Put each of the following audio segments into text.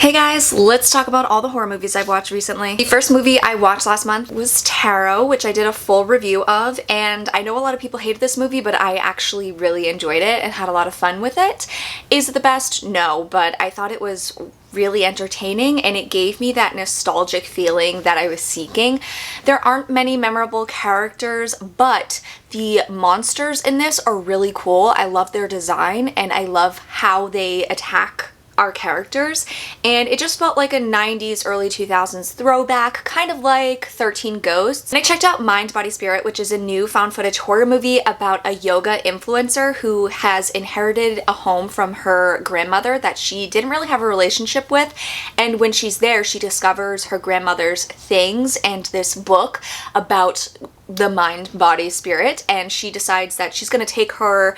Hey guys, let's talk about all the horror movies I've watched recently. The first movie I watched last month was Tarot, which I did a full review of, and I know a lot of people hated this movie, but I actually really enjoyed it and had a lot of fun with it. Is it the best? No, but I thought it was really entertaining and it gave me that nostalgic feeling that I was seeking. There aren't many memorable characters, but the monsters in this are really cool. I love their design and I love how they attack our characters, and it just felt like a 90s early 2000s throwback, kind of like 13 Ghosts. And I checked out Mind Body Spirit, which is a new found footage horror movie about a yoga influencer who has inherited a home from her grandmother that she didn't really have a relationship with, and when she's there she discovers her grandmother's things and this book about the mind, body, spirit, and she decides that she's going to take her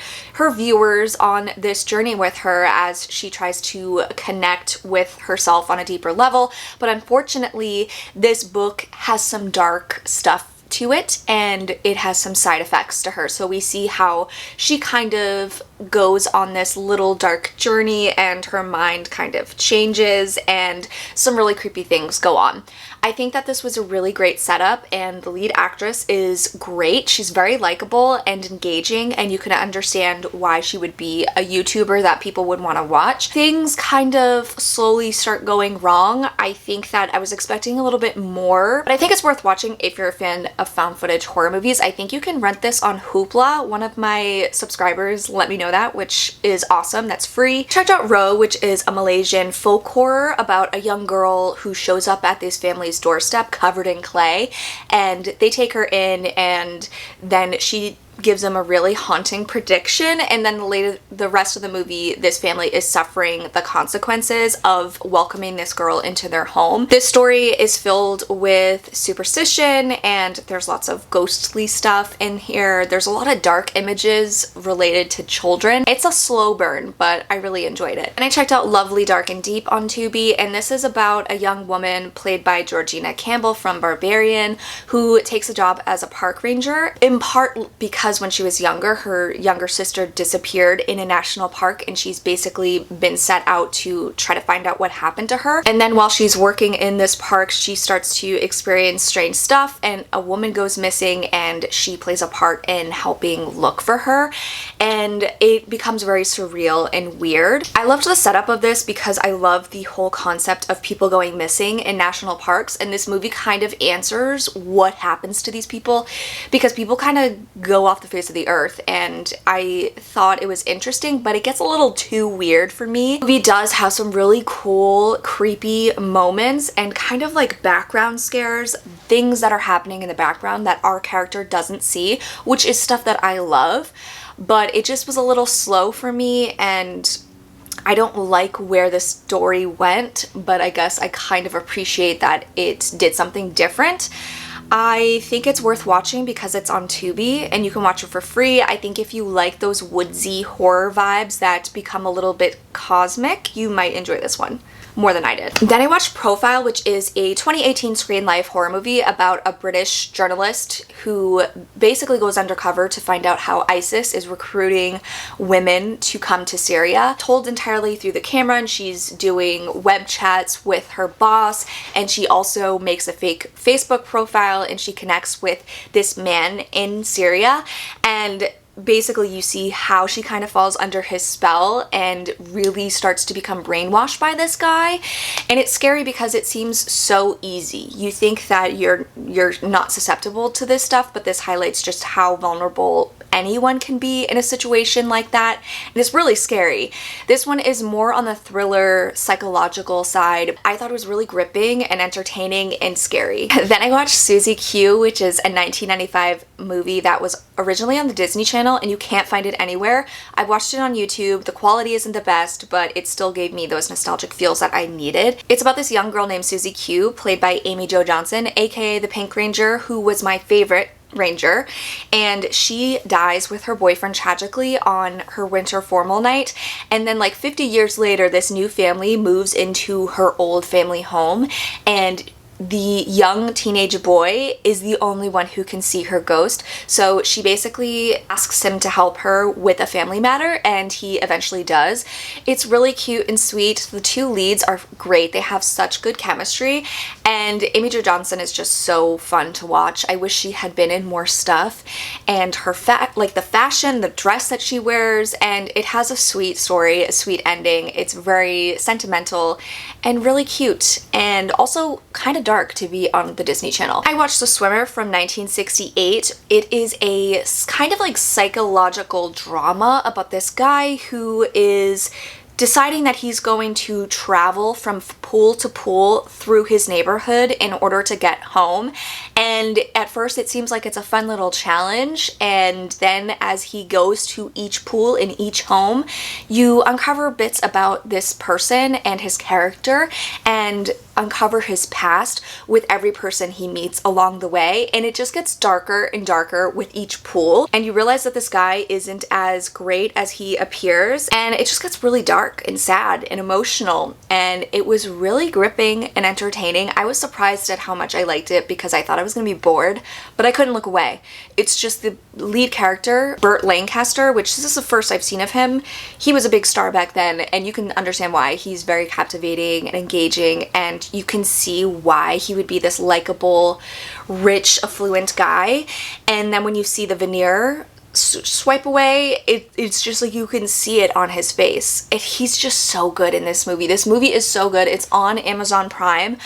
viewers on this journey with her as she tries to connect with herself on a deeper level. But unfortunately, this book has some dark stuff to it and it has some side effects to her. So we see how she kind of goes on this little dark journey and her mind kind of changes and some really creepy things go on. I think that this was a really great setup and the lead actress is great. She's very likable and engaging and you can understand why she would be a YouTuber that people would want to watch. Things kind of slowly start going wrong. I think that I was expecting a little bit more, but I think it's worth watching if you're a fan of found footage horror movies. I think you can rent this on Hoopla. One of my subscribers let me know that, which is awesome. That's free. Checked out Ro, which is a Malaysian folk horror about a young girl who shows up at this family's doorstep covered in clay, and they take her in and then she gives them a really haunting prediction, and then the rest of the movie this family is suffering the consequences of welcoming this girl into their home. This story is filled with superstition and there's lots of ghostly stuff in here. There's a lot of dark images related to children. It's a slow burn, but I really enjoyed it. And I checked out Lovely Dark and Deep on Tubi, and this is about a young woman played by Georgina Campbell from Barbarian who takes a job as a park ranger, in part because when she was younger, her younger sister disappeared in a national park and she's basically been set out to try to find out what happened to her. And then while she's working in this park, she starts to experience strange stuff and a woman goes missing and she plays a part in helping look for her, and it becomes very surreal and weird. I loved the setup of this because I love the whole concept of people going missing in national parks, and this movie kind of answers what happens to these people because people kind of go off the face of the earth, and I thought it was interesting, but it gets a little too weird for me. The movie does have some really cool, creepy moments and kind of like background scares, things that are happening in the background that our character doesn't see, which is stuff that I love, but it just was a little slow for me and I don't like where the story went, but I guess I kind of appreciate that it did something different. I think it's worth watching because it's on Tubi and you can watch it for free. I think if you like those woodsy horror vibes that become a little bit cosmic, you might enjoy this one more than I did. Then I watched Profile, which is a 2018 Screen Life horror movie about a British journalist who basically goes undercover to find out how ISIS is recruiting women to come to Syria. Told entirely through the camera, and she's doing web chats with her boss, and she also makes a fake Facebook profile and she connects with this man in Syria, and basically you see how she kind of falls under his spell and really starts to become brainwashed by this guy. And it's scary because it seems so easy. You think that you're not susceptible to this stuff, but this highlights just how vulnerable anyone can be in a situation like that, and it's really scary. This one is more on the thriller psychological side. I thought it was really gripping and entertaining and scary. Then I watched Susie Q, which is a 1995 movie that was originally on the Disney Channel and you can't find it anywhere. I watched it on YouTube. The quality isn't the best, but it still gave me those nostalgic feels that I needed. It's about this young girl named Susie Q, played by Amy Jo Johnson, aka the Pink Ranger, who was my favorite ranger, and she dies with her boyfriend tragically on her winter formal night, and then like 50 years later this new family moves into her old family home, and the young teenage boy is the only one who can see her ghost. So she basically asks him to help her with a family matter, and he eventually does. It's really cute and sweet. The two leads are great. They have such good chemistry, and Amy Jo Johnson is just so fun to watch. I wish she had been in more stuff, and her like the fashion, the dress that she wears, and it has a sweet story, a sweet ending. It's very sentimental and really cute, and also kind of dark to be on the Disney Channel. I watched The Swimmer from 1968. It is a kind of like psychological drama about this guy who is deciding that he's going to travel from pool to pool through his neighborhood in order to get home. And at first it seems like it's a fun little challenge, and then as he goes to each pool in each home, you uncover bits about this person and his character, and uncover his past with every person he meets along the way, and it just gets darker and darker with each pool, and you realize that this guy isn't as great as he appears, and it just gets really dark and sad and emotional, and it was really gripping and entertaining. I was surprised at how much I liked it because I thought I was gonna be bored, but I couldn't look away. It's just the lead character, Burt Lancaster, which this is the first I've seen of him. He was a big star back then, and you can understand why. He's very captivating and engaging, and you can see why he would be this likable, rich, affluent guy. And then when you see the veneer swipe away, it's just like you can see it on his face. He's just so good in this movie. This movie is so good. It's on Amazon Prime.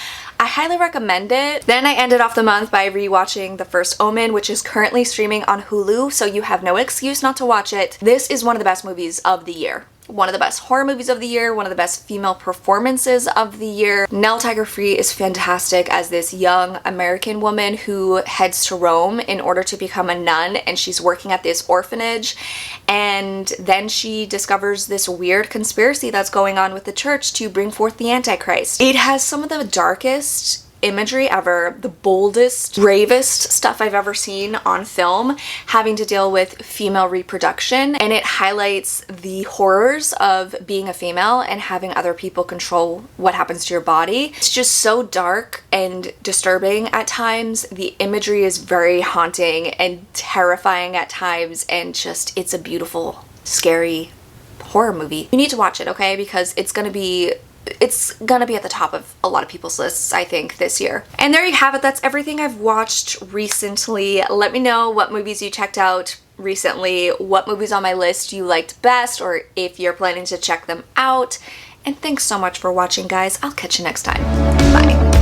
I highly recommend it. Then I ended off the month by rewatching The First Omen, which is currently streaming on Hulu, so you have no excuse not to watch it. This is one of the best movies of the year. One of the best horror movies of the year, one of the best female performances of the year. Nell Tiger-Free is fantastic as this young American woman who heads to Rome in order to become a nun, and she's working at this orphanage, and then she discovers this weird conspiracy that's going on with the church to bring forth the Antichrist. It has some of the darkest imagery ever, the boldest, bravest stuff I've ever seen on film, having to deal with female reproduction, and it highlights the horrors of being a female and having other people control what happens to your body. It's just so dark and disturbing at times. The imagery is very haunting and terrifying at times, and just, it's a beautiful, scary horror movie. You need to watch it, okay? Because it's gonna be at the top of a lot of people's lists, I think, this year. And there you have it. That's everything I've watched recently. Let me know what movies you checked out recently, what movies on my list you liked best, or if you're planning to check them out. And thanks so much for watching, guys. I'll catch you next time. Bye.